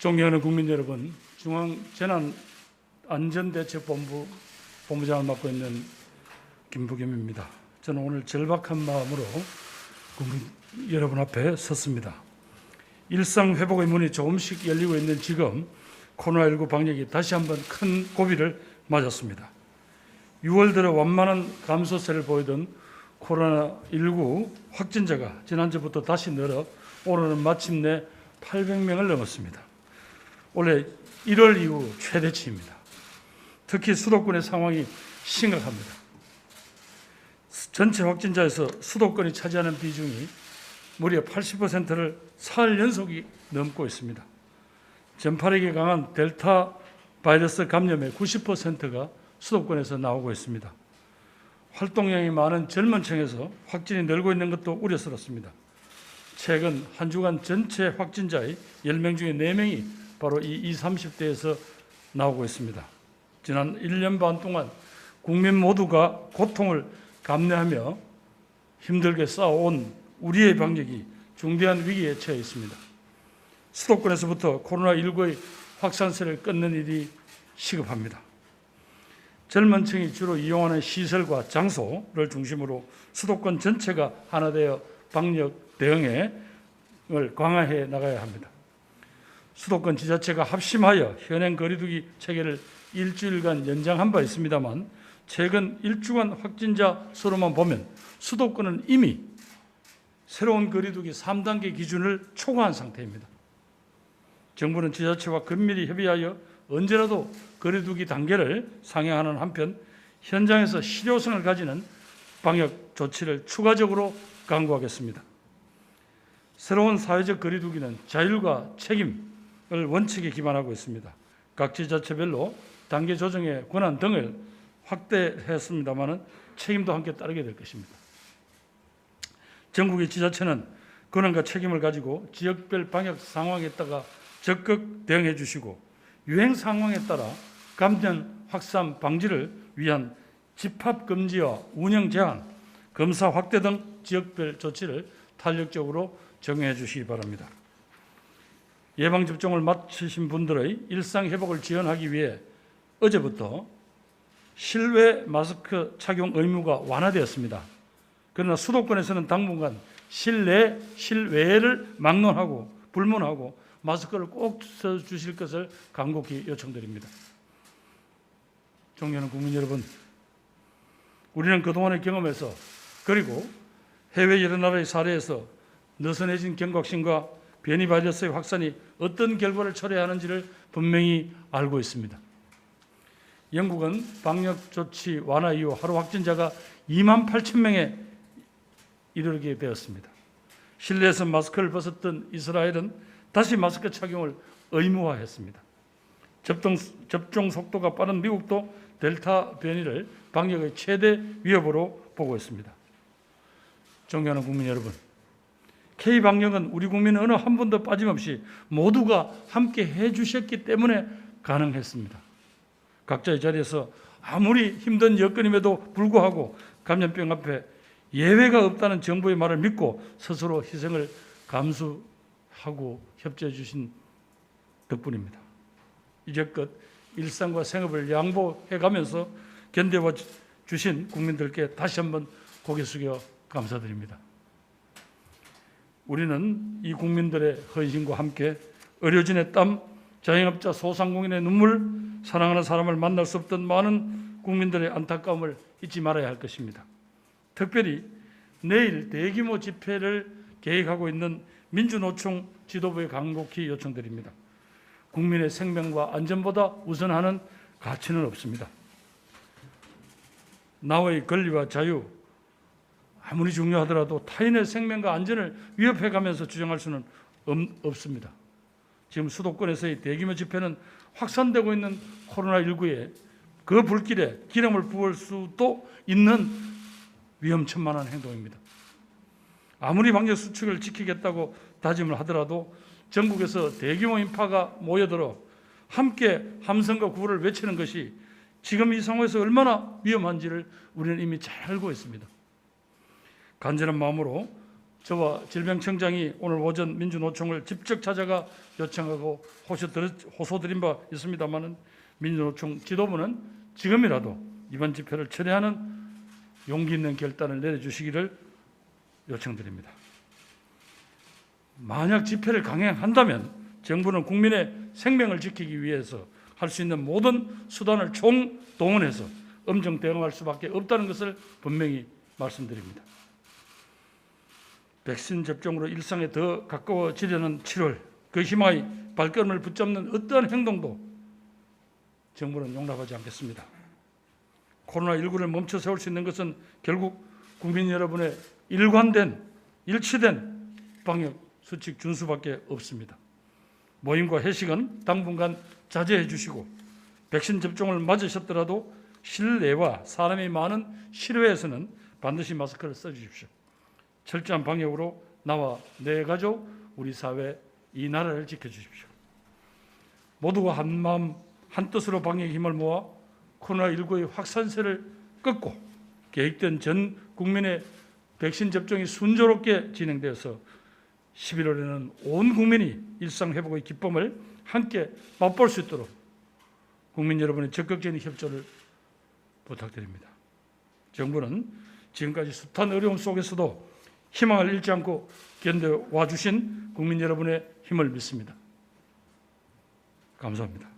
존경하는 국민 여러분, 중앙재난안전대책본부 본부장을 맡고 있는 김부겸입니다. 저는 오늘 절박한 마음으로 국민 여러분 앞에 섰습니다. 일상 회복의 문이 조금씩 열리고 있는 지금 코로나19 방역이 다시 한번 큰 고비를 맞았습니다. 6월 들어 완만한 감소세를 보이던 코로나19 확진자가 지난주부터 다시 늘어 오늘은 마침내 800명을 넘었습니다. 올해 1월 이후 최대치입니다. 특히 수도권의 상황이 심각합니다. 전체 확진자에서 수도권이 차지하는 비중이 무려 80%를 사흘 연속이 넘고 있습니다. 전파력이 강한 델타 바이러스 감염의 90%가 수도권에서 나오고 있습니다. 활동량이 많은 젊은 층에서 확진이 늘고 있는 것도 우려스럽습니다. 최근 한 주간 전체 확진자의 10명 중에 4명이 바로 이 20, 30대에서 나오고 있습니다. 지난 1년 반 동안 국민 모두가 고통을 감내하며 힘들게 싸워온 우리의 방역이 중대한 위기에 처해 있습니다. 수도권에서부터 코로나19의 확산세를 끊는 일이 시급합니다. 젊은 층이 주로 이용하는 시설과 장소를 중심으로 수도권 전체가 하나 되어 방역 대응을 강화해 나가야 합니다. 수도권 지자체가 합심하여 현행 거리두기 체계를 일주일간 연장한 바 있습니다만 최근 일주간 확진자 수로만 보면 수도권은 이미 새로운 거리두기 3단계 기준을 초과한 상태입니다. 정부는 지자체와 긴밀히 협의하여 언제라도 거리두기 단계를 상향하는 한편 현장에서 실효성을 가지는 방역 조치를 추가적으로 강구하겠습니다. 새로운 사회적 거리두기는 자율과 책임을 원칙에 기반하고 있습니다. 각 지자체별로 단계 조정의 권한 등을 확대했습니다만 책임도 함께 따르게 될 것입니다. 전국의 지자체는 권한과 책임을 가지고 지역별 방역 상황에 따라 적극 대응해 주시고 유행 상황에 따라 감염 확산 방지를 위한 집합 금지와 운영 제한, 검사 확대 등 지역별 조치를 탄력적으로 적용해 주시기 바랍니다. 예방접종을 마치신 분들의 일상 회복을 지원하기 위해 어제부터 실외 마스크 착용 의무가 완화되었습니다. 그러나 수도권에서는 당분간 실내, 실외를 막론하고 불문하고 마스크를 꼭 써주실 것을 간곡히 요청드립니다. 존경하는 국민 여러분, 우리는 그동안의 경험에서 그리고 해외 여러 나라의 사례에서 느슨해진 경각심과 변이 바이러스의 확산이 어떤 결과를 초래해야 하는지를 분명히 알고 있습니다. 영국은 방역 조치 완화 이후 하루 확진자가 28,000명에 이르게 되었습니다. 실내에서 마스크를 벗었던 이스라엘은 다시 마스크 착용을 의무화했습니다. 접종 속도가 빠른 미국도 델타 변이를 방역의 최대 위협으로 보고 있습니다. 존경하는 국민 여러분, K방역은 우리 국민 어느 한 분도 빠짐없이 모두가 함께 해주셨기 때문에 가능했습니다. 각자의 자리에서 아무리 힘든 여건임에도 불구하고 감염병 앞에 예외가 없다는 정부의 말을 믿고 스스로 희생을 감수하고 협조해 주신 덕분입니다. 이제껏 일상과 생업을 양보해 가면서 견뎌와 주신 국민들께 다시 한번 고개 숙여 감사드립니다. 우리는 이 국민들의 헌신과 함께 의료진의 땀, 자영업자 소상공인의 눈물, 사랑하는 사람을 만날 수 없던 많은 국민들의 안타까움을 잊지 말아야 할 것입니다. 특별히 내일 대규모 집회를 계획하고 있는 민주노총 지도부에 간곡히 요청드립니다. 국민의 생명과 안전보다 우선하는 가치는 없습니다. 나의 권리와 자유, 아무리 중요하더라도 타인의 생명과 안전을 위협해가면서 주장할 수는 없습니다. 지금 수도권에서의 대규모 집회는 확산되고 있는 코로나19에 그 불길에 기름을 부을 수도 있는 위험천만한 행동입니다. 아무리 방역 수칙을 지키겠다고 다짐을 하더라도 전국에서 대규모 인파가 모여들어 함께 함성과 구호를 외치는 것이 지금 이 상황에서 얼마나 위험한지를 우리는 이미 잘 알고 있습니다. 간절한 마음으로 저와 질병청장이 오늘 오전 민주노총을 직접 찾아가 요청하고 호소드린 바 있습니다마는 민주노총 지도부는 지금이라도 이번 집회를 철회하는 용기 있는 결단을 내려주시기를 요청드립니다. 만약 집회를 강행한다면 정부는 국민의 생명을 지키기 위해서 할 수 있는 모든 수단을 총동원해서 엄정 대응할 수밖에 없다는 것을 분명히 말씀드립니다. 백신 접종으로 일상에 더 가까워지려는 7월, 그 희망의 발걸음을 붙잡는 어떠한 행동도 정부는 용납하지 않겠습니다. 코로나19를 멈춰 세울 수 있는 것은 결국 국민 여러분의 일관된, 일치된 방역 수칙 준수밖에 없습니다. 모임과 회식은 당분간 자제해 주시고 백신 접종을 맞으셨더라도 실내와 사람이 많은 실외에서는 반드시 마스크를 써주십시오. 철저한 방역으로 나와 내 가족, 우리 사회, 이 나라를 지켜주십시오. 모두가 한마음 한뜻으로 방역의 힘을 모아 코로나19의 확산세를 끊고 계획된 전 국민의 백신 접종이 순조롭게 진행되어서 11월에는 온 국민이 일상 회복의 기쁨을 함께 맛볼 수 있도록 국민 여러분의 적극적인 협조를 부탁드립니다. 정부는 지금까지 숱한 어려움 속에서도 희망을 잃지 않고 견뎌와 주신 국민 여러분의 힘을 믿습니다. 감사합니다.